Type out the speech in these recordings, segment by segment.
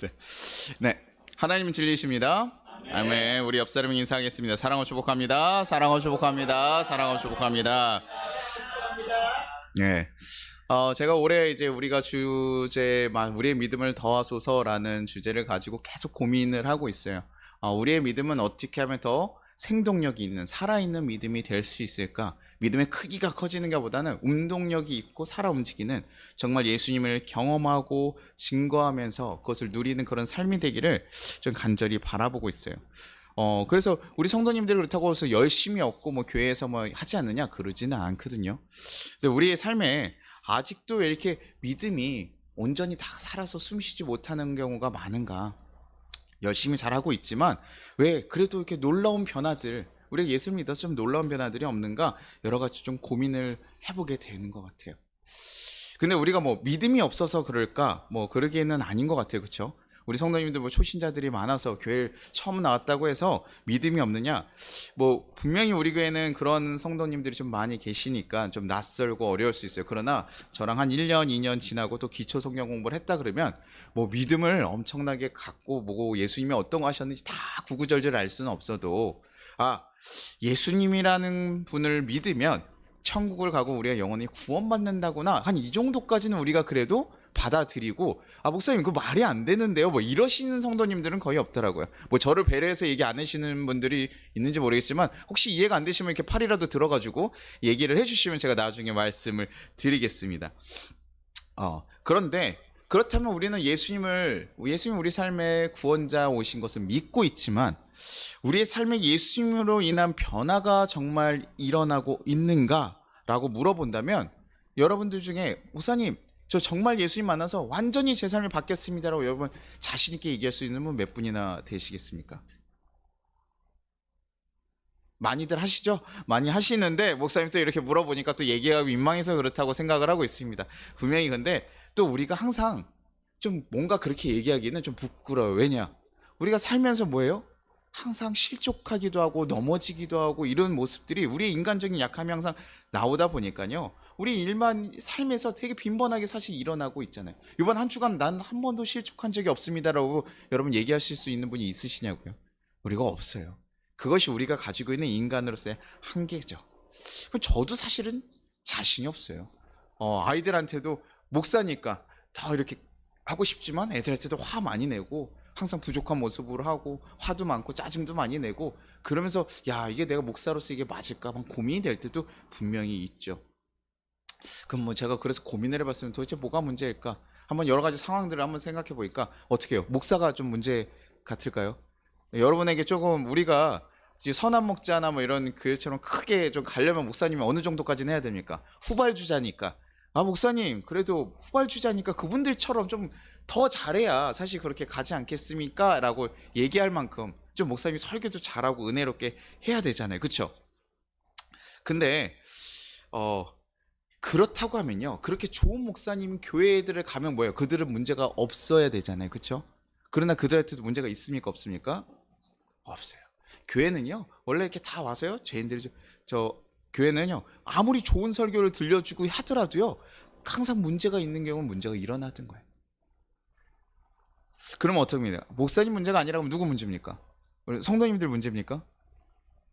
알겠어요. 네, 하나님은 진리이십니다. 아멘. 우리 옆 사람 인사하겠습니다. 사랑하고 축복합니다. 사랑하고 축복합니다. 사랑하고 축복합니다. 네. 제가 올해 이제 우리가 우리의 믿음을 더하소서라는 주제를 가지고 계속 고민을 하고 있어요. 우리의 믿음은 어떻게 하면 더 생동력이 있는 살아있는 믿음이 될 수 있을까? 믿음의 크기가 커지는 것보다는 운동력이 있고 살아 움직이는 정말 예수님을 경험하고 증거하면서 그것을 누리는 그런 삶이 되기를 좀 간절히 바라보고 있어요. 그래서 우리 성도님들 그렇다고 해서 열심히 얻고 뭐 교회에서 뭐 하지 않느냐 그러지는 않거든요. 근데 우리의 삶에 아직도 왜 이렇게 믿음이 온전히 다 살아서 숨쉬지 못하는 경우가 많은가? 열심히 잘하고 있지만 왜 그래도 이렇게 놀라운 변화들, 우리가 예수를 믿어서 좀 놀라운 변화들이 없는가 여러 가지 좀 고민을 해보게 되는 것 같아요. 근데 우리가 뭐 믿음이 없어서 그럴까? 뭐 그러기에는 아닌 것 같아요. 그렇죠? 우리 성도님들 뭐 초신자들이 많아서 교회를 처음 나왔다고 해서 믿음이 없느냐? 뭐 분명히 우리 교회는 그런 성도님들이 좀 많이 계시니까 좀 낯설고 어려울 수 있어요. 그러나 저랑 한 1년, 2년 지나고 또 기초 성경 공부를 했다 그러면 뭐 믿음을 엄청나게 갖고 뭐고 예수님이 어떤 거 하셨는지 다 구구절절 알 수는 없어도 예수님이라는 분을 믿으면 천국을 가고 우리가 영원히 구원받는다구나 한 이 정도까지는 우리가 그래도 받아들이고 목사님 그 말이 안 되는데요 뭐 이러시는 성도님들은 거의 없더라고요. 뭐 저를 배려해서 얘기 안 하시는 분들이 있는지 모르겠지만 혹시 이해가 안 되시면 이렇게 팔이라도 들어가지고 얘기를 해주시면 제가 나중에 말씀을 드리겠습니다. 그런데 그렇다면 우리는 예수님 우리 삶의 구원자 오신 것을 믿고 있지만 우리의 삶에 예수님으로 인한 변화가 정말 일어나고 있는가라고 물어본다면 여러분들 중에 목사님 저 정말 예수님 만나서 완전히 제 삶이 바뀌었습니다라고 여러분 자신 있게 얘기할 수 있는 분 몇 분이나 되시겠습니까? 많이들 하시죠? 많이 하시는데 목사님 또 이렇게 물어보니까 또 얘기하기 민망해서 그렇다고 생각을 하고 있습니다. 분명히 근데 또 우리가 항상 좀 뭔가 그렇게 얘기하기는 좀 부끄러워요. 왜냐? 우리가 살면서 뭐예요? 항상 실족하기도 하고 넘어지기도 하고 이런 모습들이 우리의 인간적인 약함이 항상 나오다 보니까요. 우리 일만 삶에서 되게 빈번하게 사실 일어나고 있잖아요. 이번 한 주간 난 한 번도 실족한 적이 없습니다라고 여러분 얘기하실 수 있는 분이 있으시냐고요? 우리가 없어요. 그것이 우리가 가지고 있는 인간으로서의 한계죠. 저도 사실은 자신이 없어요. 아이들한테도 목사니까 더 이렇게 하고 싶지만 애들한테도 화 많이 내고 항상 부족한 모습으로 하고 화도 많고 짜증도 많이 내고 그러면서 이게 내가 목사로서 이게 맞을까 막 고민이 될 때도 분명히 있죠. 그럼 뭐 제가 그래서 고민을 해봤으면 도대체 뭐가 문제일까? 한번 여러 가지 상황들을 한번 생각해 보니까 어떻게 해요? 목사가 좀 문제 같을까요? 여러분에게 조금 우리가 선한 목자나 뭐 이런 교회처럼 크게 좀 가려면 목사님이 어느 정도까지는 해야 됩니까? 후발주자니까. 목사님 그래도 후발주자니까 그분들처럼 좀 더 잘해야 사실 그렇게 가지 않겠습니까? 라고 얘기할 만큼 좀 목사님이 설교도 잘하고 은혜롭게 해야 되잖아요. 그쵸? 근데 그렇다고 하면요 그렇게 좋은 목사님 교회들을 가면 뭐예요? 그들은 문제가 없어야 되잖아요. 그쵸? 그러나 그들한테도 문제가 있습니까? 없습니까? 없어요. 교회는요 원래 이렇게 다 와서요 죄인들이 교회는요 아무리 좋은 설교를 들려주고 하더라도요 항상 문제가 있는 경우는 문제가 일어나던 거예요. 그러면 어떻습니까? 목사님 문제가 아니라 그럼 누구 문제입니까? 우리 성도님들 문제입니까?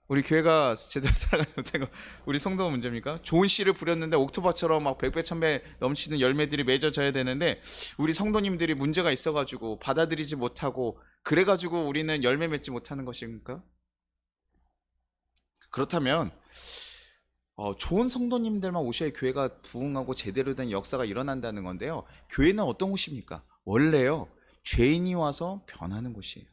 우리 교회가 제대로 살아가지 못한 거 우리 성도가 문제입니까? 좋은 씨를 부렸는데 옥토버처럼 막 100배 1000배 넘치는 열매들이 맺어져야 되는데 우리 성도님들이 문제가 있어가지고 받아들이지 못하고 그래가지고 우리는 열매 맺지 못하는 것입니까? 그렇다면 좋은 성도님들만 오셔야 교회가 부흥하고 제대로 된 역사가 일어난다는 건데요. 교회는 어떤 곳입니까? 원래요 죄인이 와서 변하는 곳이에요.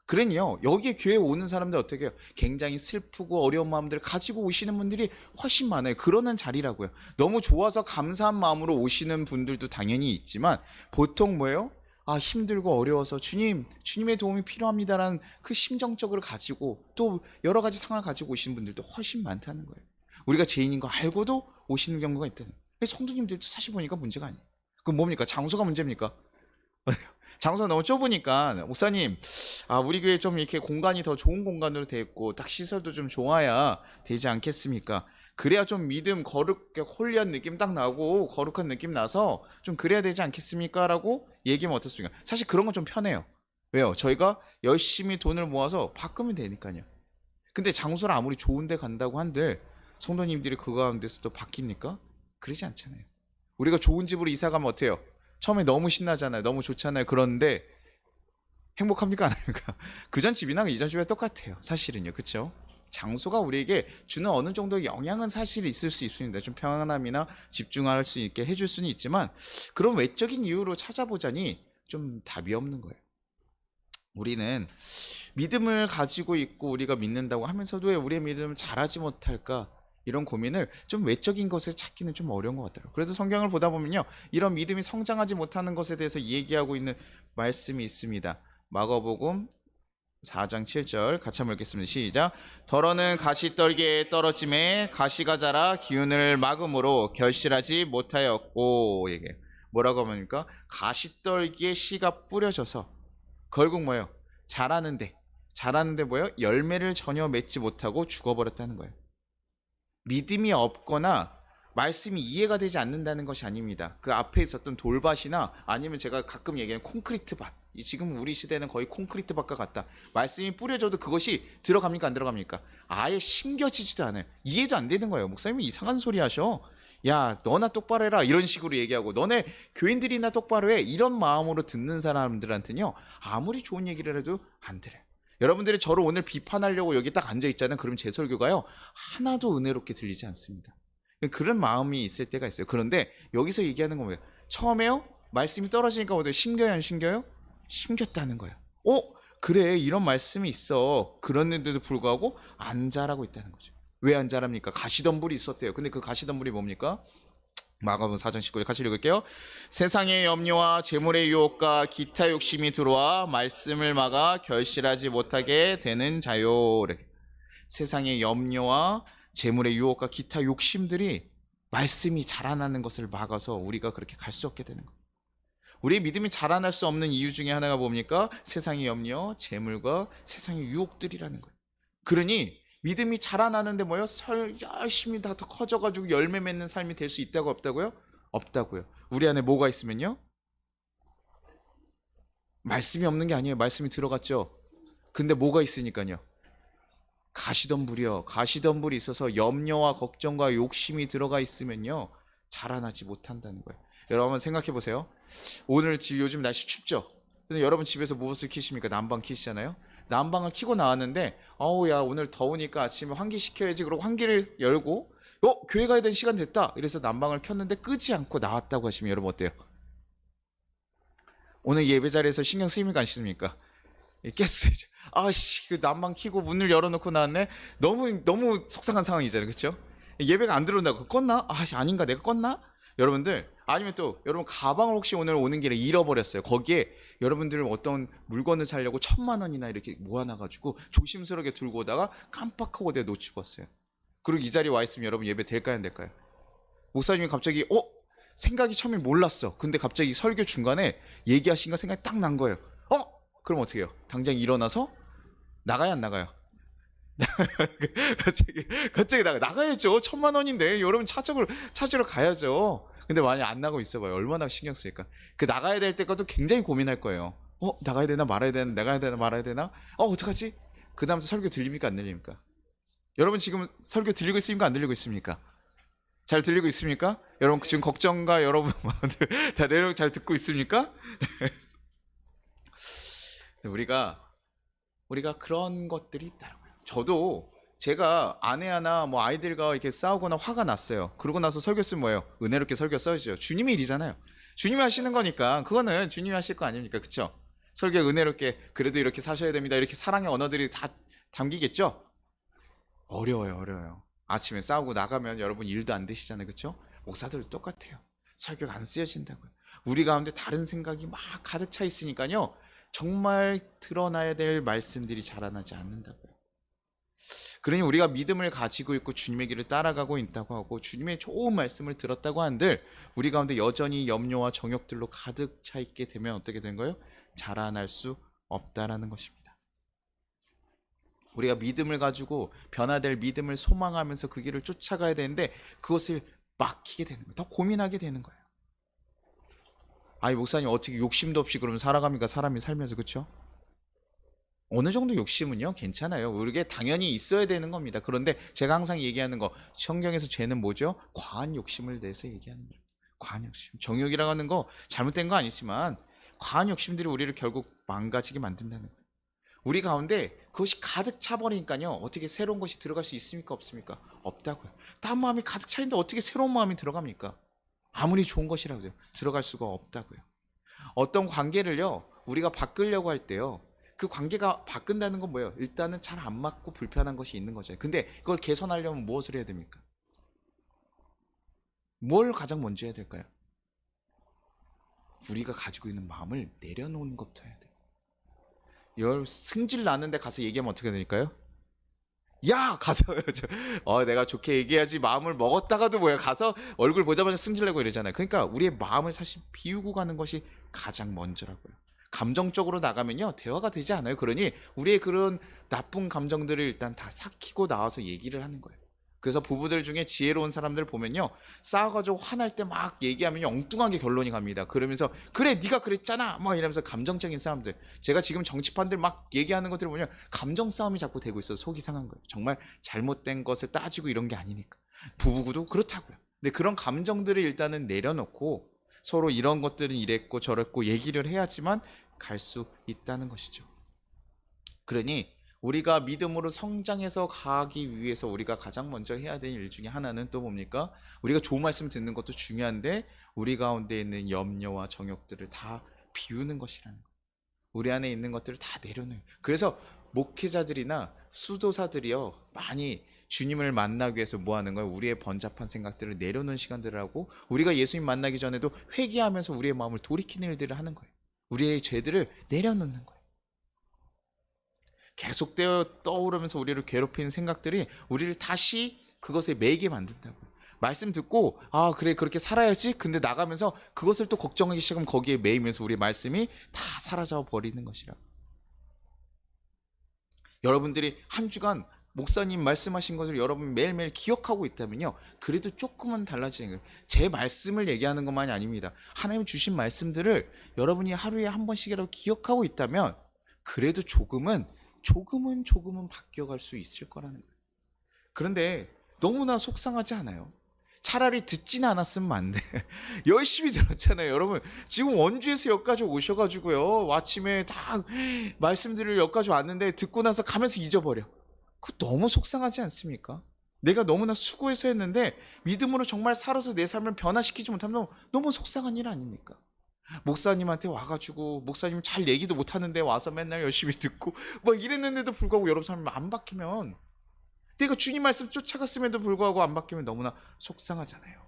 그러니요 여기에 교회에 오는 사람들 어떻게 해요? 굉장히 슬프고 어려운 마음들을 가지고 오시는 분들이 훨씬 많아요. 그러는 자리라고요. 너무 좋아서 감사한 마음으로 오시는 분들도 당연히 있지만 보통 뭐예요? 힘들고 어려워서 주님의 도움이 필요합니다라는 그 심정적으로 가지고 또 여러 가지 상황을 가지고 오시는 분들도 훨씬 많다는 거예요. 우리가 죄인인 거 알고도 오시는 경우가 있다는 거예요. 성도님들도 사실 보니까 문제가 아니에요. 그럼 뭡니까? 장소가 문제입니까? 장소가 너무 좁으니까 목사님 우리 교회 좀 이렇게 공간이 더 좋은 공간으로 되어 있고 딱 시설도 좀 좋아야 되지 않겠습니까? 그래야 좀 믿음 거룩하게 홀리한 느낌 딱 나고 거룩한 느낌 나서 좀 그래야 되지 않겠습니까? 라고 얘기하면 어떻습니까? 사실 그런 건 좀 편해요. 왜요? 저희가 열심히 돈을 모아서 바꾸면 되니까요. 근데 장소를 아무리 좋은 데 간다고 한들 성도님들이 그 가운데서 또 바뀝니까? 그러지 않잖아요. 우리가 좋은 집으로 이사 가면 어때요? 처음에 너무 신나잖아요. 너무 좋잖아요. 그런데 행복합니까? 안 합니까? 그전 집이나 이전 집이랑 똑같아요. 사실은요. 그렇죠? 장소가 우리에게 주는 어느 정도의 영향은 사실 있을 수 있습니다. 좀 평안함이나 집중할 수 있게 해줄 수는 있지만 그런 외적인 이유로 찾아보자니 좀 답이 없는 거예요. 우리는 믿음을 가지고 있고 우리가 믿는다고 하면서도 왜 우리의 믿음을 잘하지 못할까? 이런 고민을 좀 외적인 것에 찾기는 좀 어려운 것 같더라고요. 그래서 성경을 보다 보면요. 이런 믿음이 성장하지 못하는 것에 대해서 얘기하고 있는 말씀이 있습니다. 마가복음 4장 7절 같이 한번 읽겠습니다. 시작. 더러는 가시떨기에 떨어짐에 가시가 자라 기운을 막음으로 결실하지 못하였고. 이게 뭐라고 합니까? 가시떨기에 씨가 뿌려져서 결국 뭐예요? 자라는데 뭐예요? 열매를 전혀 맺지 못하고 죽어버렸다는 거예요. 믿음이 없거나 말씀이 이해가 되지 않는다는 것이 아닙니다. 그 앞에 있었던 돌밭이나 아니면 제가 가끔 얘기하는 콘크리트 밭. 지금 우리 시대는 거의 콘크리트 밭과 같다. 말씀이 뿌려져도 그것이 들어갑니까? 안 들어갑니까? 아예 심겨지지도 않아요. 이해도 안 되는 거예요. 목사님이 이상한 소리 하셔. 야, 너나 똑바로 해라. 이런 식으로 얘기하고 너네 교인들이나 똑바로 해. 이런 마음으로 듣는 사람들한테는요. 아무리 좋은 얘기를 해도 안 들어요. 여러분들이 저를 오늘 비판하려고 여기 딱 앉아 있잖아요. 그럼 제 설교가요. 하나도 은혜롭게 들리지 않습니다. 그런 마음이 있을 때가 있어요. 그런데 여기서 얘기하는 건 뭐예요? 처음에요? 말씀이 떨어지니까 어때요? 심겨요? 안 심겨요? 심겼다는 거예요. 그래, 이런 말씀이 있어. 그런데도 불구하고 안 자라고 있다는 거죠. 왜 안 자랍니까? 가시덤불이 있었대요. 근데 그 가시덤불이 뭡니까? 마가복음 4장 19절 같이 읽을게요. 세상의 염려와 재물의 유혹과 기타 욕심이 들어와 말씀을 막아 결실하지 못하게 되는 자요. 세상의 염려와 재물의 유혹과 기타 욕심들이 말씀이 자라나는 것을 막아서 우리가 그렇게 갈 수 없게 되는 거예요. 우리의 믿음이 자라날 수 없는 이유 중에 하나가 뭡니까? 세상의 염려, 재물과 세상의 유혹들이라는 거예요. 그러니 믿음이 자라나는데 뭐요? 열심히 다 더 커져가지고 열매 맺는 삶이 될 수 있다고 없다고요? 없다고요. 우리 안에 뭐가 있으면요? 말씀이 없는 게 아니에요. 말씀이 들어갔죠. 근데 뭐가 있으니까요? 가시덤불이요. 가시덤불이 있어서 염려와 걱정과 욕심이 들어가 있으면요. 자라나지 못한다는 거예요. 여러분 한번 생각해 보세요. 오늘 요즘 날씨 춥죠? 근데 여러분 집에서 무엇을 켜십니까? 난방 켜시잖아요. 난방을 켜고 나왔는데 야 오늘 더우니까 아침에 환기 시켜야지. 그러고 환기를 열고 교회 가야 되는 시간 됐다. 이래서 난방을 켰는데 끄지 않고 나왔다고 하시면 여러분 어때요? 오늘 예배 자리에서 신경 쓰입니까? 안 쓰입니까? 깼어요. 그 난방 켜고 문을 열어놓고 나왔네. 너무 속상한 상황이잖아요. 그렇죠? 예배가 안 들어온다고 껐나? 아닌가? 내가 껐나? 여러분들 아니면 또 여러분 가방을 혹시 오늘 오는 길에 잃어버렸어요. 거기에 여러분들 어떤 물건을 사려고 1,000만 원이나 이렇게 모아놔가지고 조심스럽게 들고 오다가 깜빡하고 내가 놓치고 왔어요. 그리고 이 자리에 와 있으면 여러분 예배 될까요? 안 될까요? 목사님이 갑자기 생각이 처음에 몰랐어. 근데 갑자기 설교 중간에 얘기하신 거 생각이 딱 난 거예요. 그럼 어떻게 해요? 당장 일어나서 나가야 안 나가요? 갑자기 나가야죠. 1,000만 원인데 여러분 찾으러 가야죠. 근데 만약 안 나가고 있어봐요. 얼마나 신경 쓰일까. 그 나가야 될 때까지 굉장히 고민할 거예요. 나가야 되나 말아야 되나, 나가야 되나 말아야 되나. 어떡하지? 그 다음부터 설교 들립니까 안 들립니까? 여러분 지금 설교 들리고 있습니까 안 들리고 있습니까? 잘 들리고 있습니까? 여러분 지금 걱정과 여러분 마음들 다 내용 잘 듣고 있습니까? 우리가 그런 것들이 있다는 거예요. 저도 제가 아내나 뭐 아이들과 이렇게 싸우거나 화가 났어요. 그러고 나서 설교 쓰면 뭐예요? 은혜롭게 설교 써야죠. 주님의 일이잖아요. 주님이 하시는 거니까 그거는 주님이 하실 거 아닙니까? 그렇죠? 설교 은혜롭게 그래도 이렇게 사셔야 됩니다. 이렇게 사랑의 언어들이 다 담기겠죠? 어려워요. 아침에 싸우고 나가면 여러분 일도 안 되시잖아요. 그렇죠? 목사들도 똑같아요. 설교가 안 쓰여진다고요. 우리 가운데 다른 생각이 막 가득 차 있으니까요. 정말 드러나야 될 말씀들이 자라나지 않는다고요. 그러니 우리가 믿음을 가지고 있고 주님의 길을 따라가고 있다고 하고 주님의 좋은 말씀을 들었다고 한들 우리 가운데 여전히 염려와 정욕들로 가득 차 있게 되면 어떻게 된 거예요? 자라날 수 없다라는 것입니다. 우리가 믿음을 가지고 변화될 믿음을 소망하면서 그 길을 쫓아가야 되는데 그것을 막히게 되는 거예요. 더 고민하게 되는 거예요. 아니 목사님 어떻게 욕심도 없이 그러면 살아갑니까? 사람이 살면서. 그렇죠? 어느 정도 욕심은요 괜찮아요. 우리게 당연히 있어야 되는 겁니다. 그런데 제가 항상 얘기하는 거, 성경에서 죄는 뭐죠? 과한 욕심을 내서 얘기하는 거예요. 과한 욕심. 정욕이라고 하는 거 잘못된 거 아니지만 과한 욕심들이 우리를 결국 망가지게 만든다는 거예요. 우리 가운데 그것이 가득 차버리니까요, 어떻게 새로운 것이 들어갈 수 있습니까? 없습니까? 없다고요. 딴 마음이 가득 차 있는데 어떻게 새로운 마음이 들어갑니까? 아무리 좋은 것이라도요, 들어갈 수가 없다고요. 어떤 관계를요, 우리가 바꾸려고 할 때요, 그 관계가 바꾼다는 건 뭐예요? 일단은 잘 안 맞고 불편한 것이 있는 거죠. 근데 그걸 개선하려면 무엇을 해야 됩니까? 뭘 가장 먼저 해야 될까요? 우리가 가지고 있는 마음을 내려놓는 것부터 해야 돼요. 승질 나는데 가서 얘기하면 어떻게 되니까요? 야! 가서 내가 좋게 얘기해야지, 마음을 먹었다가도 뭐야, 가서 얼굴 보자마자 승질내고 이러잖아요. 그러니까 우리의 마음을 사실 비우고 가는 것이 가장 먼저라고요. 감정적으로 나가면요 대화가 되지 않아요. 그러니 우리의 그런 나쁜 감정들을 일단 다 삭히고 나와서 얘기를 하는 거예요. 그래서 부부들 중에 지혜로운 사람들 보면요, 싸워가지고 화날 때 막 얘기하면 엉뚱하게 결론이 갑니다. 그러면서 그래 네가 그랬잖아 막 이러면서, 감정적인 싸움들, 제가 지금 정치판들 막 얘기하는 것들을 보면 감정 싸움이 자꾸 되고 있어서 속이 상한 거예요. 정말 잘못된 것을 따지고 이런 게 아니니까. 부부도 그렇다고요. 근데 그런 감정들을 일단은 내려놓고 서로 이런 것들은 이랬고 저랬고 얘기를 해야지만 갈 수 있다는 것이죠. 그러니 우리가 믿음으로 성장해서 가기 위해서 우리가 가장 먼저 해야 되는 일 중에 하나는 또 뭡니까? 우리가 좋은 말씀 듣는 것도 중요한데 우리 가운데 있는 염려와 정욕들을 다 비우는 것이라는 거예요. 우리 안에 있는 것들을 다 내려놓어요. 그래서 목회자들이나 수도사들이요, 많이 주님을 만나기 위해서 뭐 하는 거예요? 우리의 번잡한 생각들을 내려놓는 시간들을 하고, 우리가 예수님 만나기 전에도 회개하면서 우리의 마음을 돌이키는 일들을 하는 거예요. 우리의 죄들을 내려놓는 거예요. 계속되어 떠오르면서 우리를 괴롭히는 생각들이 우리를 다시 그것에 매이게 만든다고요. 말씀 듣고 아 그래 그렇게 살아야지, 근데 나가면서 그것을 또 걱정하기 시작하면 거기에 매이면서 우리 말씀이 다 사라져 버리는 것이라. 여러분들이 한 주간 목사님 말씀하신 것을 여러분 매일매일 기억하고 있다면요, 그래도 조금은 달라지는 거예요. 제 말씀을 얘기하는 것만이 아닙니다. 하나님 주신 말씀들을 여러분이 하루에 한 번씩이라도 기억하고 있다면 그래도 조금은 바뀌어갈 수 있을 거라는 거예요. 그런데 너무나 속상하지 않아요? 차라리 듣진 않았으면 안 돼. 열심히 들었잖아요. 여러분 지금 원주에서 여기까지 오셔가지고요, 아침에 다 말씀들을 여기까지 왔는데 듣고 나서 가면서 잊어버려. 그거 너무 속상하지 않습니까? 내가 너무나 수고해서 했는데 믿음으로 정말 살아서 내 삶을 변화시키지 못하면 너무 속상한 일 아닙니까? 목사님한테 와가지고 목사님 잘 얘기도 못하는데 와서 맨날 열심히 듣고 막 이랬는데도 불구하고 여러분 삶이 안 바뀌면, 내가 주님 말씀 쫓아갔음에도 불구하고 안 바뀌면 너무나 속상하잖아요.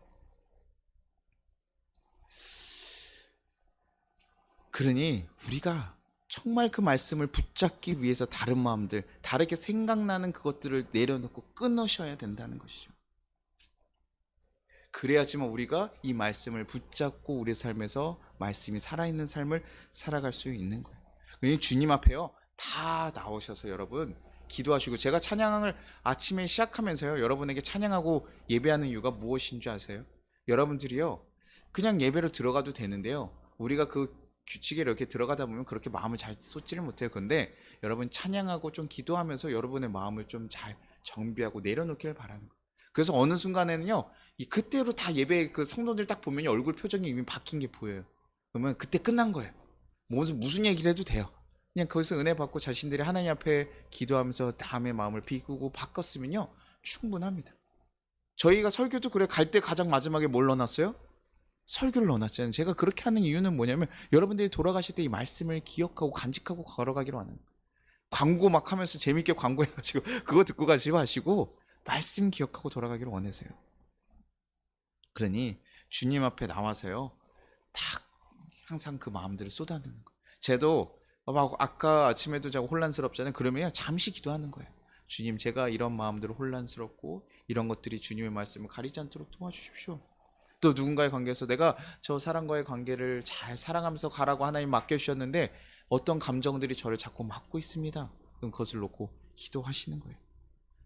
그러니 우리가 정말 그 말씀을 붙잡기 위해서 다른 마음들, 다르게 생각나는 그것들을 내려놓고 끊으셔야 된다는 것이죠. 그래야지만 우리가 이 말씀을 붙잡고 우리 삶에서 말씀이 살아있는 삶을 살아갈 수 있는 거예요. 그러니 주님 앞에요 다 나오셔서 여러분 기도하시고, 제가 찬양을 아침에 시작하면서요 여러분에게 찬양하고 예배하는 이유가 무엇인 줄 아세요? 여러분들이요 그냥 예배로 들어가도 되는데요, 우리가 그 규칙에 이렇게 들어가다 보면 그렇게 마음을 잘 쏟지를 못해요. 근데 여러분 찬양하고 좀 기도하면서 여러분의 마음을 좀 잘 정비하고 내려놓기를 바라는 거예요. 그래서 어느 순간에는요 그때로 다 예배 그 성도들 딱 보면 얼굴 표정이 이미 바뀐 게 보여요. 그러면 그때 끝난 거예요. 무슨 얘기를 해도 돼요. 그냥 거기서 은혜 받고 자신들이 하나님 앞에 기도하면서 다음에 마음을 비우고 바꿨으면요 충분합니다. 저희가 설교도 그래, 갈 때 가장 마지막에 뭘 넣어놨어요? 설교를 넣어놨잖아요. 제가 그렇게 하는 이유는 뭐냐면 여러분들이 돌아가실 때 이 말씀을 기억하고 간직하고 걸어가기로 하는 거예요. 광고 막 하면서 재밌게 광고해가지고 그거 듣고 가지 마시고 말씀 기억하고 돌아가기를 원하세요. 그러니 주님 앞에 나와서요 딱 항상 그 마음들을 쏟아내는 거예요. 쟤도 막 아까 아침에도 자고 혼란스럽잖아요. 그러면 잠시 기도하는 거예요. 주님, 제가 이런 마음대로 혼란스럽고 이런 것들이 주님의 말씀을 가리지 않도록 도와주십시오. 또 누군가의 관계에서 내가 저 사람과의 관계를 잘 사랑하면서 가라고 하나님 맡겨주셨는데 어떤 감정들이 저를 자꾸 막고 있습니다. 그럼 그것을 놓고 기도하시는 거예요.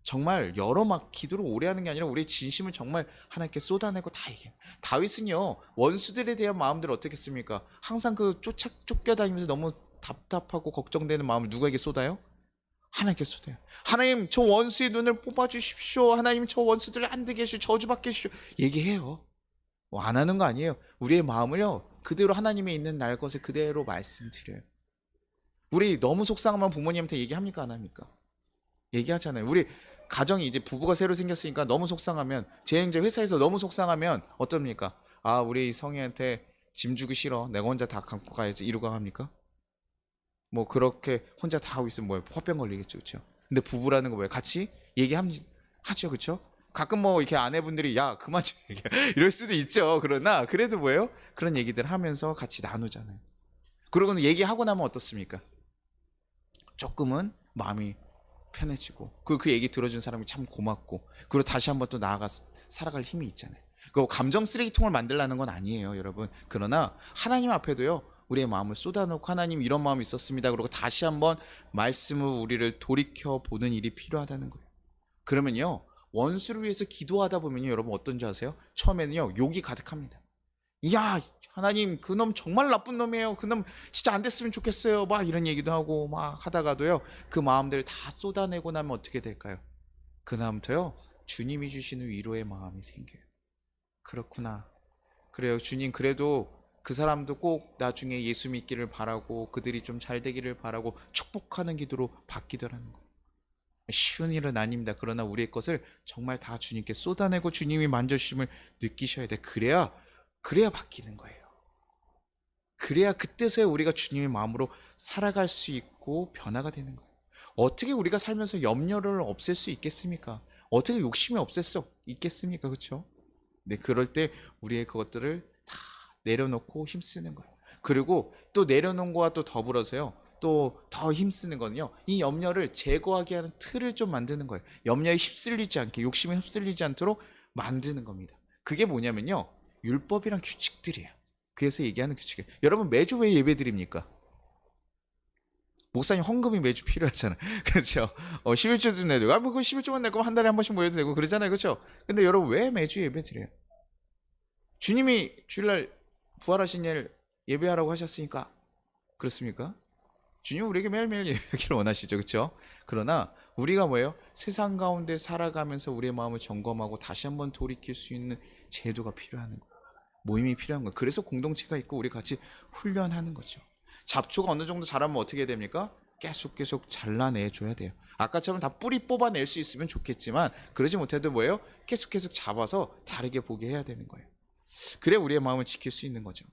정말 여러 막 기도를 오래 하는 게 아니라 우리의 진심을 정말 하나님께 쏟아내고 다 얘기해요. 다윗은요, 원수들에 대한 마음들을 어떻게 했습니까? 항상 그 쫓겨다니면서 너무 답답하고 걱정되는 마음을 누구에게 쏟아요? 하나님께 쏟아요. 하나님, 저 원수의 눈을 뽑아주십시오. 하나님, 저 원수들을 안 되게 해주시오. 저주받게 해주시오. 얘기해요. 뭐 안 하는 거 아니에요. 우리의 마음을요, 그대로 하나님의 있는 날 것을 그대로 말씀드려요. 우리 너무 속상하면 부모님한테 얘기합니까? 안 합니까? 얘기하잖아요. 우리 가정이 이제 부부가 새로 생겼으니까 너무 속상하면, 제 이제 회사에서 너무 속상하면 어떻습니까? 아, 우리 성희한테 짐 주기 싫어. 내가 혼자 다 감고 가야지. 이러고 합니까? 뭐 그렇게 혼자 다 하고 있으면 뭐예요? 화병 걸리겠죠, 그렇죠? 근데 부부라는 거 뭐예요? 같이 하죠, 그렇죠? 가끔 뭐 이렇게 아내분들이 야 그만 좀 얘기해 이럴 수도 있죠. 그러나 그래도 뭐예요? 그런 얘기들 하면서 같이 나누잖아요. 그러고는 얘기하고 나면 어떻습니까? 조금은 마음이 편해지고, 그리고 그 얘기 들어준 사람이 참 고맙고, 그리고 다시 한번 또 나아가 살아갈 힘이 있잖아요. 그 감정 쓰레기통을 만들라는 건 아니에요, 여러분. 그러나 하나님 앞에도요, 우리의 마음을 쏟아놓고 하나님 이런 마음이 있었습니다. 그리고 다시 한번 말씀을 우리를 돌이켜 보는 일이 필요하다는 거예요. 그러면요, 원수를 위해서 기도하다 보면요, 여러분 어떤지 아세요? 처음에는요, 욕이 가득합니다. 야, 하나님, 그놈 정말 나쁜 놈이에요. 그놈 진짜 안 됐으면 좋겠어요. 막 이런 얘기도 하고 막 하다가도요, 그 마음들을 다 쏟아내고 나면 어떻게 될까요? 그다음부터요, 주님이 주시는 위로의 마음이 생겨요. 그렇구나. 그래요. 주님, 그래도 그 사람도 꼭 나중에 예수 믿기를 바라고 그들이 좀 잘 되기를 바라고 축복하는 기도로 바뀌더라는 거예요. 쉬운 일은 아닙니다. 그러나 우리의 것을 정말 다 주님께 쏟아내고 주님이 만져주심을 느끼셔야 돼. 그래야 바뀌는 거예요. 그래야 그때서야 우리가 주님의 마음으로 살아갈 수 있고 변화가 되는 거예요. 어떻게 우리가 살면서 염려를 없앨 수 있겠습니까? 어떻게 욕심이 없앨 수 있겠습니까? 그렇죠? 네, 그럴 때 우리의 그것들을 다 내려놓고 힘쓰는 거예요. 그리고 또 내려놓은 거와 또 더불어서요, 또 더 힘쓰는 거는요, 이 염려를 제거하게 하는 틀을 좀 만드는 거예요. 염려에 휩쓸리지 않게, 욕심에 휩쓸리지 않도록 만드는 겁니다. 그게 뭐냐면요, 율법이란 규칙들이에요. 그래서 얘기하는 규칙이에요. 여러분, 매주 왜 예배 드립니까? 목사님 헌금이 매주 필요하잖아요. 그렇죠? 11조쯤 내도, 뭐 그 11조만 낼 거면 한 달에 한 번씩 모여도 되고 그러잖아요. 그렇죠? 근데 여러분, 왜 매주 예배 드려요? 주님이 주일날 부활하신 일 예배하라고 하셨으니까 그렇습니까? 주님 우리에게 매일매일 예배하기를 원하시죠. 그렇죠? 그러나 우리가 뭐예요? 세상 가운데 살아가면서 우리의 마음을 점검하고 다시 한번 돌이킬 수 있는 제도가 필요한 거예요. 모임이 필요한 거예요. 그래서 공동체가 있고 우리 같이 훈련하는 거죠. 잡초가 어느 정도 자라면 어떻게 됩니까? 계속 잘라내줘야 돼요. 아까처럼 다 뿌리 뽑아낼 수 있으면 좋겠지만 그러지 못해도 뭐예요? 계속 잡아서 다르게 보게 해야 되는 거예요. 그래 우리의 마음을 지킬 수 있는 거죠.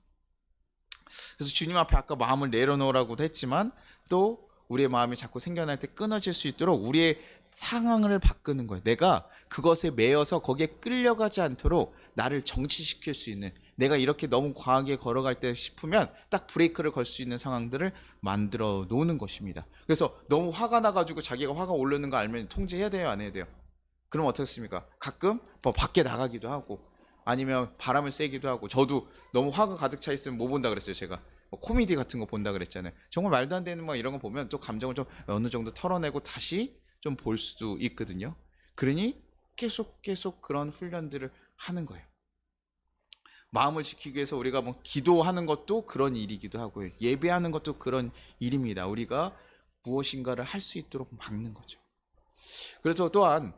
그래서 주님 앞에 아까 마음을 내려놓으라고도 했지만 또 우리의 마음이 자꾸 생겨날 때 끊어질 수 있도록 우리의 상황을 바꾸는 거예요. 내가 그것에 매여서 거기에 끌려가지 않도록 나를 정치시킬 수 있는, 내가 이렇게 너무 과하게 걸어갈 때 싶으면 딱 브레이크를 걸 수 있는 상황들을 만들어 놓는 것입니다. 그래서 너무 화가 나가지고 자기가 화가 오르는 거 알면 통제해야 돼요, 안 해야 돼요? 그럼 어떻습니까? 가끔 뭐 밖에 나가기도 하고 아니면 바람을 쐬기도 하고, 저도 너무 화가 가득 차 있으면 뭐 본다 그랬어요, 제가? 뭐 코미디 같은 거 본다 그랬잖아요. 정말 말도 안 되는 뭐 이런 거 보면 또 감정을 좀 어느 정도 털어내고 다시 좀 볼 수도 있거든요. 그러니 계속 그런 훈련들을 하는 거예요. 마음을 지키기 위해서 우리가 뭐 기도하는 것도 그런 일이기도 하고요. 예배하는 것도 그런 일입니다. 우리가 무엇인가를 할 수 있도록 막는 거죠. 그래서 또한,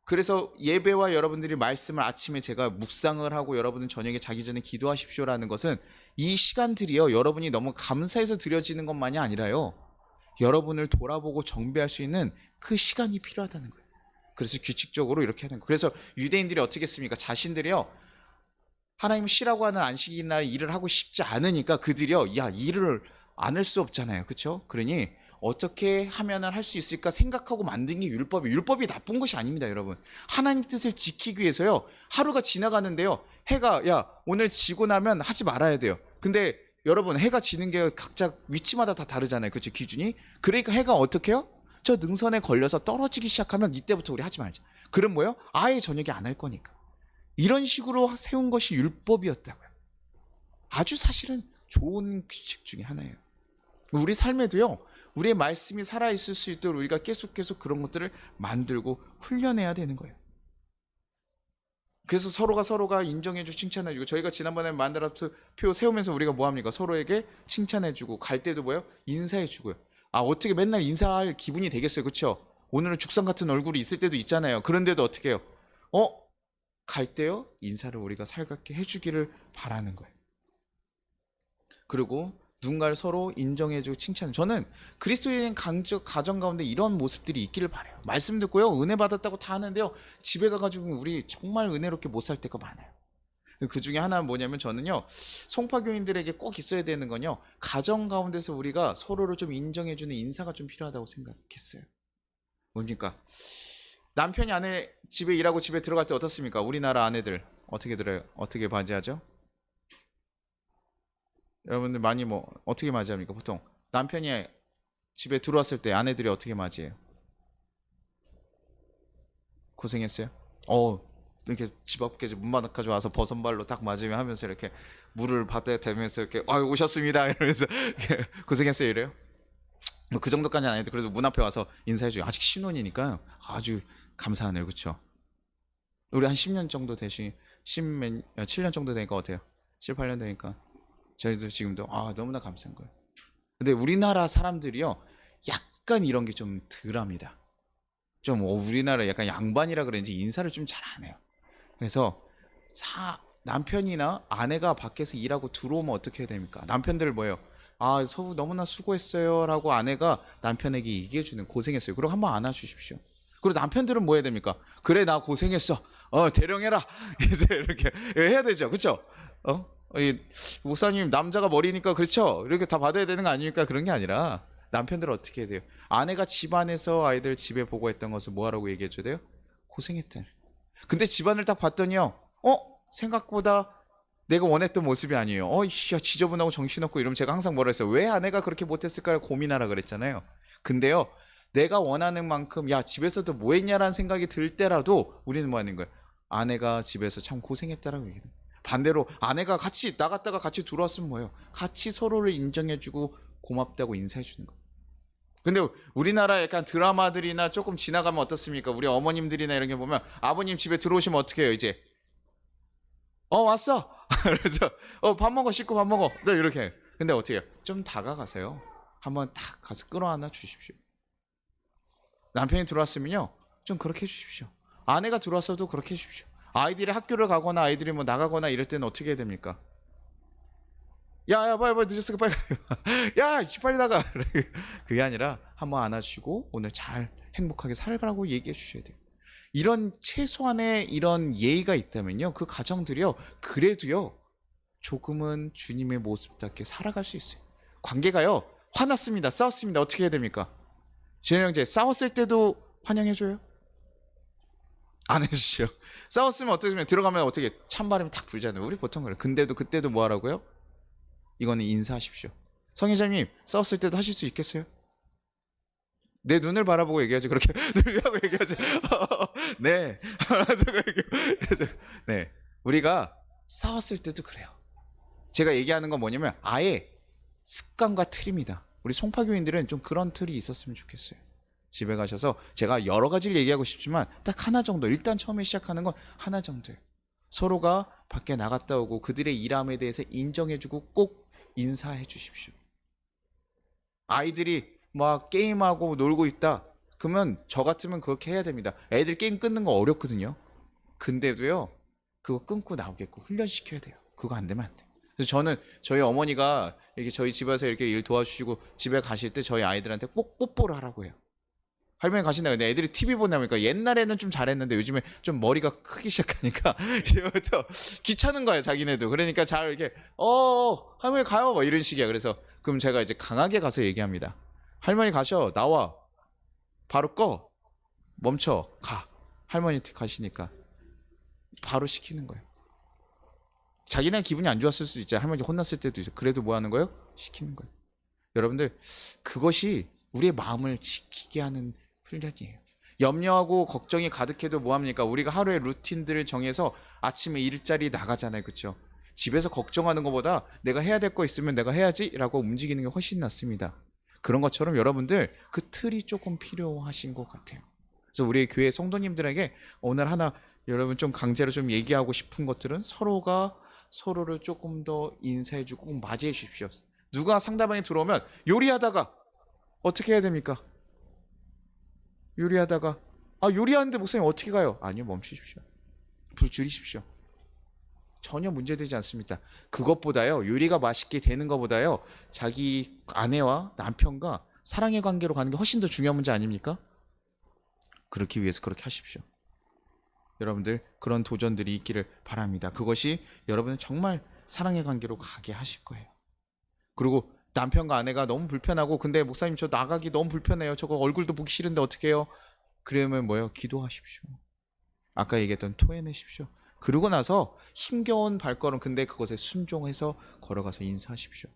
그래서 예배와 여러분들이 말씀을 아침에 제가 묵상을 하고 여러분은 저녁에 자기 전에 기도하십시오라는 것은, 이 시간들이요, 여러분이 너무 감사해서 드려지는 것만이 아니라요, 여러분을 돌아보고 정비할 수 있는 그 시간이 필요하다는 거예요. 그래서 규칙적으로 이렇게 하는 거예요. 그래서 유대인들이 어떻게 했습니까? 자신들이요, 하나님 쉬라고 하는 안식일날 일을 하고 싶지 않으니까 그들이요, 야, 일을 안 할 수 없잖아요. 그렇죠? 그러니 어떻게 하면 할 수 있을까 생각하고 만든 게 율법이 나쁜 것이 아닙니다, 여러분. 하나님 뜻을 지키기 위해서요, 하루가 지나가는데요, 해가, 야, 오늘 지고 나면 하지 말아야 돼요. 근데 여러분, 해가 지는 게 각자 위치마다 다 다르잖아요. 그렇죠? 기준이. 그러니까 해가 어떻게 해요? 저 능선에 걸려서 떨어지기 시작하면 이때부터 우리 하지 말자. 그럼 뭐예요? 아예 저녁에 안 할 거니까. 이런 식으로 세운 것이 율법이었다고요. 아주 사실은 좋은 규칙 중에 하나예요. 우리 삶에도요, 우리의 말씀이 살아있을 수 있도록 우리가 계속 그런 것들을 만들고 훈련해야 되는 거예요. 그래서 서로가 인정해주고 칭찬해주고, 저희가 지난번에 만다라표 세우면서 우리가 뭐합니까? 서로에게 칭찬해주고, 갈 때도 뭐예요? 인사해주고요. 어떻게 맨날 인사할 기분이 되겠어요, 그렇죠? 오늘은 죽상 같은 얼굴이 있을 때도 있잖아요. 그런데도 어떻게 해요? 갈 때요? 인사를 우리가 살갑게 해주기를 바라는 거예요. 그리고 누군가를 서로 인정해주고 칭찬. 저는 그리스도인 가정 가운데 이런 모습들이 있기를 바라요. 말씀 듣고요, 은혜 받았다고 다 하는데요, 집에 가가지고 우리 정말 은혜롭게 못 살 때가 많아요. 그 중에 하나는 뭐냐면, 저는요, 송파교인들에게 꼭 있어야 되는 건요, 가정 가운데서 우리가 서로를 좀 인정해주는 인사가 좀 필요하다고 생각했어요. 뭡니까? 남편이 아내 집에 일하고 집에 들어갈 때 어떻습니까? 우리나라 아내들 어떻게 들어요? 어떻게 맞이하죠? 여러분들 많이 어떻게 맞이합니까? 보통 남편이 집에 들어왔을 때 아내들이 어떻게 맞이해요? 고생했어요? 이렇게 집 앞까지 문바닥까지 와서 버선발로 딱 맞으며 하면서 이렇게 물을 받아야 되면서 이렇게 오셨습니다 이러면서 이렇게 고생했어요 이래요? 그 정도까지는 아닌데 그래도 문 앞에 와서 인사해줘요. 아직 신혼이니까 아주 감사하네요, 그렇죠? 우리 한 10년 정도 7년 정도 되니까 어때요? 7, 8년 되니까 저희도 지금도 너무나 감사한 거예요. 근데 우리나라 사람들이요, 약간 이런 게 좀 덜합니다. 좀 우리나라 약간 양반이라 그런지 인사를 좀 잘 안 해요. 그래서 남편이나 아내가 밖에서 일하고 들어오면 어떻게 해야 됩니까? 남편들 뭐예요? 서우 너무나 수고했어요 라고 아내가 남편에게 얘기해주는, 고생했어요. 그럼 한번 안아주십시오. 그리고 남편들은 뭐 해야 됩니까? 그래, 나 고생했어. 대령해라. 이제 이렇게 해야 되죠. 그쵸? 목사님, 남자가 머리니까 그렇죠? 이렇게 다 받아야 되는 거 아닙니까? 그런 게 아니라 남편들은 어떻게 해야 돼요? 아내가 집안에서 아이들 집에 보고 했던 것을 뭐 하라고 얘기해줘야 돼요? 고생했대. 근데 집안을 딱 봤더니요, 생각보다 내가 원했던 모습이 아니에요. 지저분하고 정신없고 이러면 제가 항상 뭐라 했어요? 왜 아내가 그렇게 못했을까를 고민하라 그랬잖아요. 근데요, 내가 원하는 만큼 집에서도 뭐 했냐라는 생각이 들 때라도 우리는 뭐 하는 거예요? 아내가 집에서 참 고생했다라고 얘기해요. 반대로 아내가 같이 나갔다가 같이 들어왔으면 뭐예요? 같이 서로를 인정해주고 고맙다고 인사해주는 거예요. 근데 우리나라 약간 드라마들이나 조금 지나가면 어떻습니까? 우리 어머님들이나 이런 게 보면 아버님 집에 들어오시면 어떻게 해요? 이제 왔어. 그래서 밥 먹어, 씻고 밥 먹어. 네, 이렇게 해요. 근데 어떻게 해요? 좀 다가가세요. 한번 딱 가서 끌어안아 주십시오. 남편이 들어왔으면요, 좀 그렇게 해주십시오. 아내가 들어왔어도 그렇게 해주십시오. 아이들이 학교를 가거나 아이들이 뭐 나가거나 이럴 때는 어떻게 해야 됩니까? 야, 빨리 늦었으니까 빨리 가. 야, 빨리 나가. 그게 아니라 한번 안아주시고 오늘 잘 행복하게 살라고 얘기해 주셔야 돼요. 이런 최소한의 이런 예의가 있다면요, 그 가정들이요, 그래도요, 조금은 주님의 모습답게 살아갈 수 있어요. 관계가요, 화났습니다, 싸웠습니다, 어떻게 해야 됩니까? 진영 형제, 싸웠을 때도 환영해줘요? 안 해주시죠. 싸웠으면 어떻게 하면 들어가면 어떻게 찬바람이 탁 불잖아요. 우리 보통 그래요. 근데도 그때도 뭐 하라고요? 이거는 인사하십시오. 성희자님, 싸웠을 때도 하실 수 있겠어요? 내 눈을 바라보고 얘기하지. 그렇게 눈을 하고 얘기하지. 네. 네. 우리가 싸웠을 때도 그래요. 제가 얘기하는 건 뭐냐면 아예 습관과 틀입니다. 우리 송파교인들은 좀 그런 틀이 있었으면 좋겠어요. 집에 가셔서 제가 여러 가지를 얘기하고 싶지만 딱 하나 정도, 일단 처음에 시작하는 건 하나 정도예요. 서로가 밖에 나갔다 오고 그들의 일함에 대해서 인정해주고 꼭 인사해 주십시오. 아이들이 막 게임하고 놀고 있다, 그러면 저 같으면 그렇게 해야 됩니다. 애들 게임 끊는 거 어렵거든요. 근데도요, 그거 끊고 나오게끔 훈련시켜야 돼요. 그거 안 되면 안 돼요. 그래서 저는 저희 어머니가 이렇게 저희 집에서 이렇게 일 도와주시고 집에 가실 때 저희 아이들한테 꼭 뽀뽀를 하라고 해요. 할머니 가신다. 근데 애들이 TV 보냐니까 옛날에는 좀 잘했는데 요즘에 좀 머리가 크기 시작하니까 이제부터 귀찮은 거예요, 자기네도. 그러니까 잘 이렇게 할머니 가요, 막 이런 식이야. 그래서 그럼 제가 이제 강하게 가서 얘기합니다. 할머니 가셔, 나와, 바로 꺼, 멈춰, 가. 할머니 가시니까 바로 시키는 거예요. 자기네 기분이 안 좋았을 수도 있죠. 할머니 혼났을 때도 있죠. 그래도 뭐 하는 거예요? 시키는 거예요. 여러분들, 그것이 우리의 마음을 지키게 하는 훈련이에요. 염려하고 걱정이 가득해도 뭐합니까? 우리가 하루의 루틴들을 정해서 아침에 일자리 나가잖아요, 그렇죠? 집에서 걱정하는 것보다 내가 해야 될 거 있으면 내가 해야지 라고 움직이는 게 훨씬 낫습니다. 그런 것처럼 여러분들 그 틀이 조금 필요하신 것 같아요. 그래서 우리 교회 성도님들에게 오늘 하나 여러분 좀 강제로 좀 얘기하고 싶은 것들은 서로가 서로를 조금 더 인사해주고 꼭 맞이해 주십시오. 누가 상대방에 들어오면 요리하다가 어떻게 해야 됩니까? 요리하다가 요리하는데 목사님 어떻게 가요? 아니요, 멈추십시오. 불 줄이십시오. 전혀 문제되지 않습니다. 그것보다요, 요리가 맛있게 되는 것보다요, 자기 아내와 남편과 사랑의 관계로 가는 게 훨씬 더 중요한 문제 아닙니까? 그렇기 위해서 그렇게 하십시오. 여러분들 그런 도전들이 있기를 바랍니다. 그것이 여러분은 정말 사랑의 관계로 가게 하실 거예요. 그리고 남편과 아내가 너무 불편하고 근데 목사님 저 나가기 너무 불편해요. 저거 얼굴도 보기 싫은데 어떻게 해요? 그러면 뭐예요? 기도하십시오. 아까 얘기했던 토해내십시오. 그러고 나서 힘겨운 발걸음 근데 그것에 순종해서 걸어가서 인사하십시오.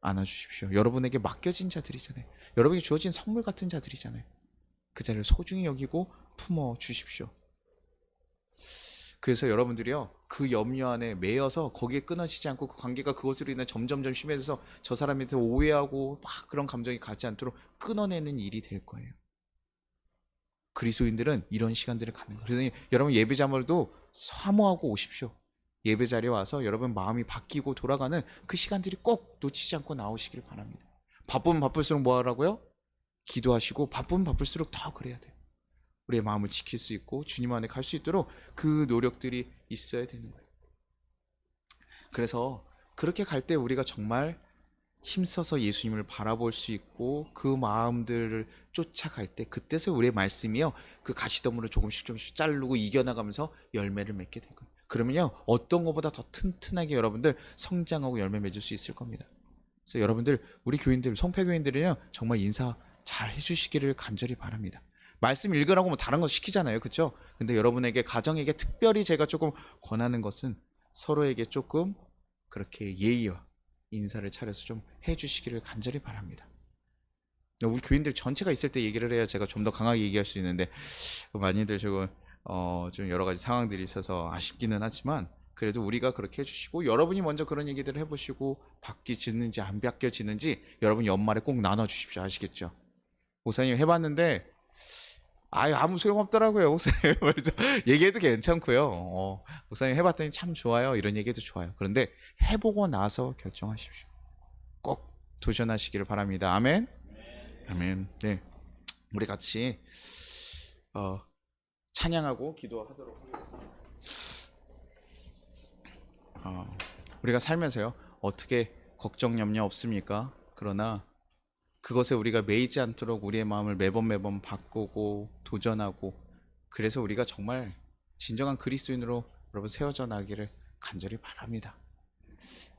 안아주십시오. 여러분에게 맡겨진 자들이잖아요. 여러분에게 주어진 선물 같은 자들이잖아요. 그 자리를 소중히 여기고 품어주십시오. 그래서 여러분들이요, 그 염려 안에 매여서 거기에 끊어지지 않고 그 관계가 그것으로 인해 점점점 심해져서 저 사람한테 오해하고 막 그런 감정이 가지 않도록 끊어내는 일이 될 거예요. 그리스도인들은 이런 시간들을 갖는 거예요. 그래서 여러분 예배자물도 사모하고 오십시오. 예배 자리에 와서 여러분 마음이 바뀌고 돌아가는 그 시간들이 꼭 놓치지 않고 나오시길 바랍니다. 바쁘면 바쁠수록 뭐 하라고요? 기도하시고 바쁘면 바쁠수록 더 그래야 돼요. 우리의 마음을 지킬 수 있고 주님 안에 갈 수 있도록 그 노력들이 있어야 되는 거예요. 그래서 그렇게 갈 때 우리가 정말 힘써서 예수님을 바라볼 수 있고 그 마음들을 쫓아갈 때 그때서 우리의 말씀이요, 그 가시덤으로 조금씩 자르고 이겨나가면서 열매를 맺게 될 거예요. 그러면요, 어떤 것보다 더 튼튼하게 여러분들 성장하고 열매 맺을 수 있을 겁니다. 그래서 여러분들 우리 교인들 송폐교인들은요 정말 인사 잘 해주시기를 간절히 바랍니다. 말씀 읽으라고 뭐 다른 거 시키잖아요, 그렇죠? 근데 여러분에게 가정에게 특별히 제가 조금 권하는 것은 서로에게 조금 그렇게 예의와 인사를 차려서 좀 해주시기를 간절히 바랍니다. 우리 교인들 전체가 있을 때 얘기를 해야 제가 좀 더 강하게 얘기할 수 있는데 많이들 지금 좀 여러 가지 상황들이 있어서 아쉽기는 하지만 그래도 우리가 그렇게 해주시고 여러분이 먼저 그런 얘기들을 해보시고 바뀌지는지 안 바뀌어지는지 여러분 연말에 꼭 나눠주십시오. 아시겠죠? 목사님 해봤는데 아무 소용없더라고요. 목사님 얘기해도 괜찮고요. 목사님 해봤더니 참 좋아요. 이런 얘기도 좋아요. 그런데 해보고 나서 결정하십시오. 꼭 도전하시기를 바랍니다. 아멘. 아멘. 네, 우리 같이 찬양하고 기도하도록 하겠습니다. 우리가 살면서요 어떻게 걱정 염려 없습니까? 그러나 그것에 우리가 매이지 않도록 우리의 마음을 매번 바꾸고 도전하고 그래서 우리가 정말 진정한 그리스도인으로 여러분 세워져 나기를 간절히 바랍니다.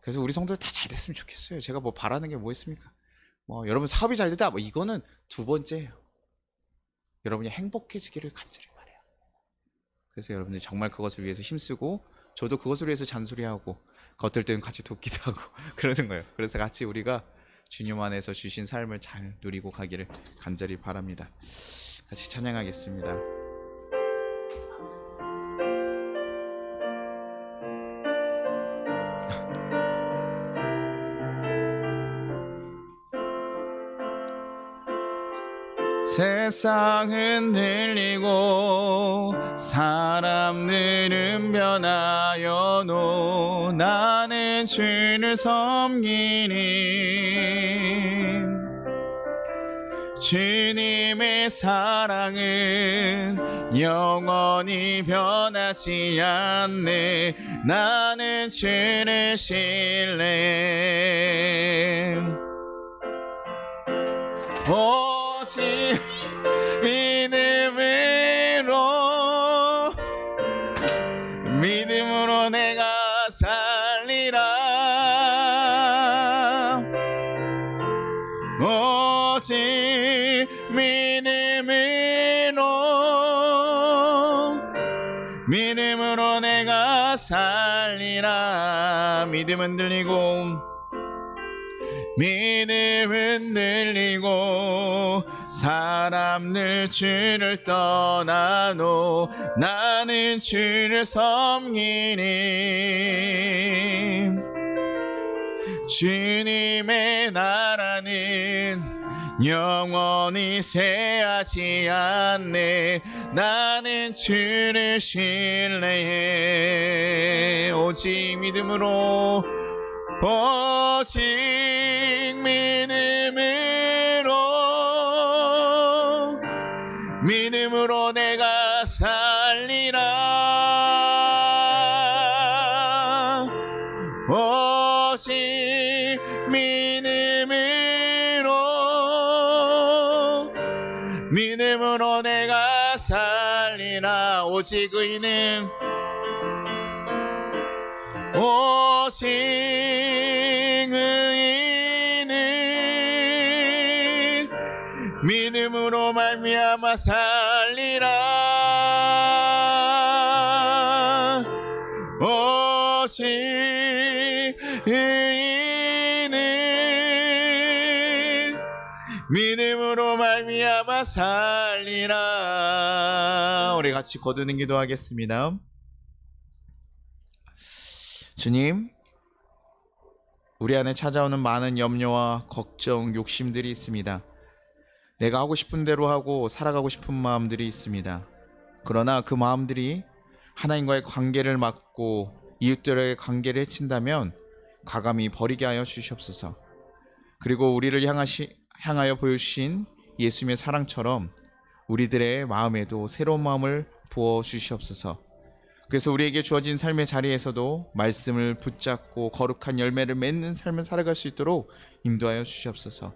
그래서 우리 성도들 다 잘 됐으면 좋겠어요. 제가 뭐 바라는 게 뭐 있습니까? 여러분 사업이 잘 됐다 이거는 두 번째예요. 여러분이 행복해지기를 간절히 바라요. 그래서 여러분들이 정말 그것을 위해서 힘쓰고 저도 그것을 위해서 잔소리하고 어떨 때는 같이 돕기도 하고 그러는 거예요. 그래서 같이 우리가 주님 안에서 주신 삶을 잘 누리고 가기를 간절히 바랍니다. 같이 찬양하겠습니다. 세상은 늘리고 사람들은 변하여도 나는 주를 섬기니 주님의 사랑은 영원히 변하지 않네. 나는 주를 신뢰해 오직 믿음으로 내가 살리라. 오직 믿음으로 내가 살리라. 믿음은 들리고 사람들 주를 떠나도 나는 주를 섬기니 주님의 나라는 영원히 새하지 않네. 나는 주를 신뢰해. 오직 믿음으로, 오직 믿음으로 내가 살리라. 오직 믿음으로 내가 살리라. 오직 의인은, 오직 의인은 믿음으로 말미암아 살리라. 오직 의인은 믿음으로 말미암아 살리라. 우리 같이 거두는 기도하겠습니다. 주님, 우리 안에 찾아오는 많은 염려와 걱정, 욕심들이 있습니다. 내가 하고 싶은 대로 하고 살아가고 싶은 마음들이 있습니다. 그러나 그 마음들이 하나님과의 관계를 막고 이웃들의 관계를 해친다면 과감히 버리게 하여 주시옵소서. 그리고 우리를 향하여 보여주신 예수님의 사랑처럼 우리들의 마음에도 새로운 마음을 부어 주시옵소서. 그래서 우리에게 주어진 삶의 자리에서도 말씀을 붙잡고 거룩한 열매를 맺는 삶을 살아갈 수 있도록 인도하여 주시옵소서.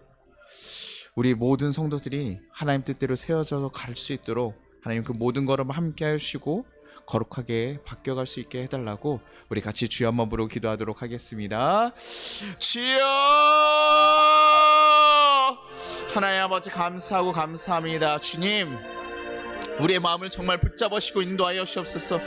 우리 모든 성도들이 하나님 뜻대로 세워져 갈 수 있도록 하나님 그 모든 걸음 함께 하시고 거룩하게 바뀌어갈 수 있게 해달라고 우리 같이 주여 한번 부르고 기도하도록 하겠습니다. 주여! 하나님 아버지 감사하고 감사합니다. 주님, 우리의 마음을 정말 붙잡으시고 인도하여 주옵소서.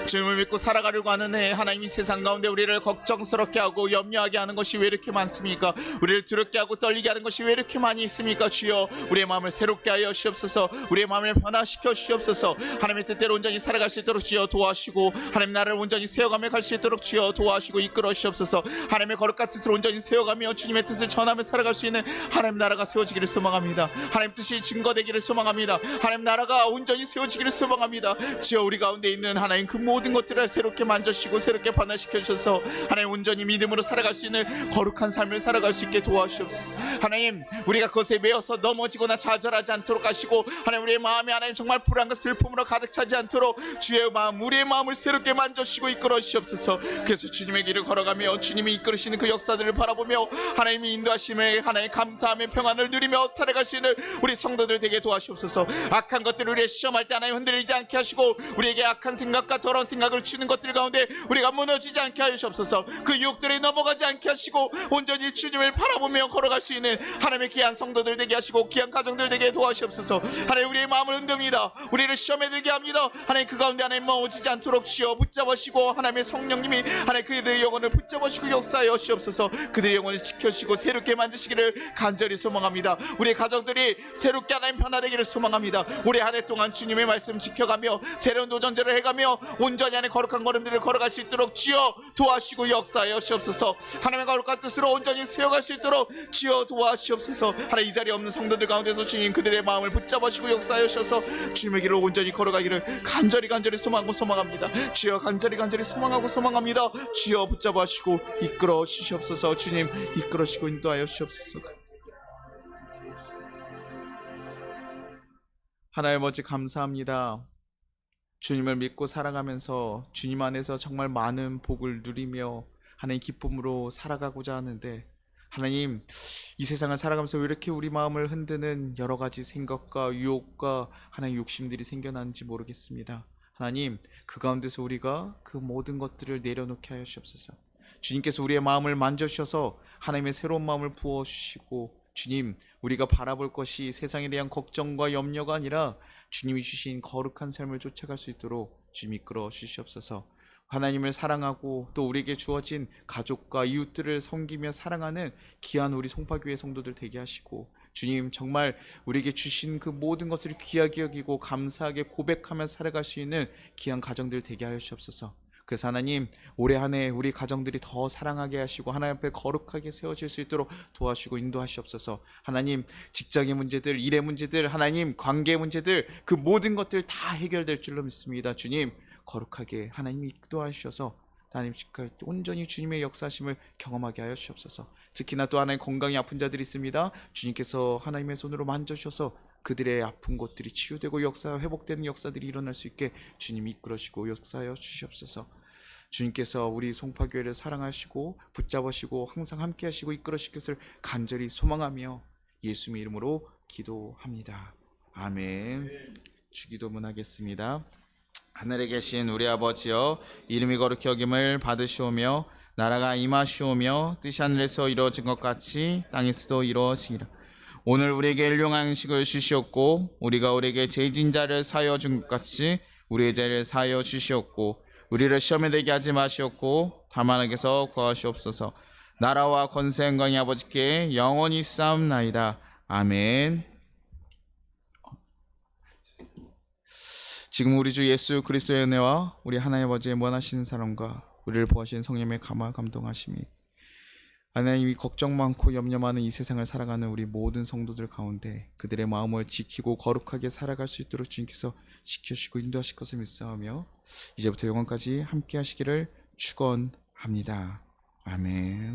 주님을 믿고 살아가려고 하는 하나님, 이 세상 가운데 우리를 걱정스럽게 하고 염려하게 하는 것이 왜 이렇게 많습니까? 우리를 두렵게 하고 떨리게 하는 것이 왜 이렇게 많이 있습니까? 주여, 우리의 마음을 새롭게 하여 주옵소서. 우리의 마음을 변화시켜 주옵소서. 하나님의 뜻대로 온전히 살아갈 수 있도록 주여 도와주시고, 하나님 나라를 온전히 세워가며 갈 수 있도록 주여 도와주시고 이끌어 주옵소서. 하나님의 거룩한 뜻을 온전히 세워가며 주님의 뜻을 전하며 살아갈 수 있는 하나님 나라가 세워지기를 소망합니다. 하나님 뜻이 증거되기를 소망합니다. 하나님 나라가 온전히 세워지기를 소망합니다. 주여, 우리 가운데 있는 하나님 그 모든 것들을 새롭게 만져주시고 새롭게 변화시켜 주셔서 하나님 온전히 믿음으로 살아갈 수 있는 거룩한 삶을 살아갈 수 있게 도와주시옵소서. 하나님, 우리가 그것에 매여서 넘어지거나 좌절하지 않도록 하시고, 하나님 우리의 마음에 하나님 정말 불안과 슬픔으로 가득 차지 않도록 주의 마음, 우리의 마음을 새롭게 만져주시고 이끌어 주시옵소서. 그래서 주님의 길을 걸어가며 주님이 이끌으시는 그 역사들을 바라보며 하나님이 인도하심에 하나님 감사하며 평안을 누리며 살아갈 수 있는 우리 성도들 되게 도와주시옵소서. 악한 것들을 우리의 시험할 때 하나님 흔들리지 않게 하시고, 우리에게 악한 생각과 더러운 생각을 주는 것들 가운데 우리가 무너지지 않게 하시옵소서. 그 유혹들에 넘어가지 않게 하시고 온전히 주님을 바라보며 걸어갈 수 있는 하나님의 귀한 성도들 되게 하시고 귀한 가정들 되게 도와주시옵소서. 하나님 우리의 마음을 흔듭니다. 우리를 시험에 들게 합니다. 하나님 그 가운데 하나님 넘어지지 않도록 주여 붙잡으시고, 하나님의 성령님이 하나님 그들의 영혼을 붙잡으시고 역사하여 주옵소서. 그들의 영혼을 지켜주시고 새롭게 만드시기를 간절히 소망합니다. 우리의 가정들이 새롭게 하나님 변화되기를 소망합니다. 우리 한 해 동안 주님의 말씀 지켜가며 새로운 도전들을 해가며 온전히 하나님 거룩한 걸음들을 걸어갈 수 있도록 주여 도와주시고 역사하여 주옵소서. 하나님의 거룩한 뜻으로 온전히 세워갈 수 있도록 주여 도와주옵소서. 하나님 이 자리에 없는 성도들 가운데서 주님 그들의 마음을 붙잡으시고 역사하여 주셔서 주님의 길을 온전히 걸어가기를 간절히 소망하고 소망합니다. 주여 간절히 소망하고 소망합니다. 주여 붙잡으시고 이끌어 주시옵소서. 주님 이끌어 주시고 인도하여 주시옵소서. 하나님 아버지 감사합니다. 주님을 믿고 살아가면서 주님 안에서 정말 많은 복을 누리며 하나님 기쁨으로 살아가고자 하는데, 하나님 이 세상을 살아가면서 왜 이렇게 우리 마음을 흔드는 여러 가지 생각과 유혹과 하나님 욕심들이 생겨나는지 모르겠습니다. 하나님 그 가운데서 우리가 그 모든 것들을 내려놓게 하여 주옵소서. 주님께서 우리의 마음을 만져주셔서 하나님의 새로운 마음을 부어주시고, 주님 우리가 바라볼 것이 세상에 대한 걱정과 염려가 아니라 주님이 주신 거룩한 삶을 쫓아갈 수 있도록 주님 이끌어 주시옵소서. 하나님을 사랑하고 또 우리에게 주어진 가족과 이웃들을 섬기며 사랑하는 귀한 우리 송파교회 성도들 되게 하시고, 주님 정말 우리에게 주신 그 모든 것을 귀하게 여기고 감사하게 고백하며 살아갈 수 있는 귀한 가정들 되게 하여 주옵소서. 그래서 하나님 올해 한 해 우리 가정들이 더 사랑하게 하시고 하나님 앞에 거룩하게 세워질 수 있도록 도와주시고 인도하시옵소서. 하나님 직장의 문제들, 일의 문제들, 하나님 관계의 문제들, 그 모든 것들 다 해결될 줄로 믿습니다. 주님 거룩하게 하나님이 인도하셔서 하나님 온전히 주님의 역사하심을 경험하게 하여 주옵소서. 특히나 또 하나님 건강이 아픈 자들이 있습니다. 주님께서 하나님의 손으로 만져주셔서 그들의 아픈 곳들이 치유되고 역사 회복되는 역사들이 일어날 수 있게 주님이 이끌어주시고 역사하여 주시옵소서. 주님께서 우리 송파교회를 사랑하시고 붙잡으시고 항상 함께 하시고 이끌어주실 것을 간절히 소망하며 예수님의 이름으로 기도합니다. 아멘. 주기도문 하겠습니다. 하늘에 계신 우리 아버지여, 이름이 거룩히 여김을 받으시오며 나라가 임하시오며 뜻이 하늘에서 이루어진 것 같이 땅에서도 이루어지리라. 오늘 우리에게 일용할 양식을 주시옵고 우리가 우리에게 죄진 자를 사하여 준 것 같이 우리의 죄를 사하여 주시옵고 우리를 시험에 들게 하지 마시옵고 다만 악에서 구하시옵소서. 나라와 권세 영광이 아버지께 영원히 쌓옵나이다. 아멘. 지금 우리 주 예수 그리스도의 은혜와 우리 하나님 아버지의 무한하신 사랑과 우리를 보호하신 성령의 감화 감동하심이 하나님이 걱정 많고 염려 많은 이 세상을 살아가는 우리 모든 성도들 가운데 그들의 마음을 지키고 거룩하게 살아갈 수 있도록 주님께서 지켜주시고 인도하실 것을 믿사오며 이제부터 영원까지 함께 하시기를 축원합니다. 아멘.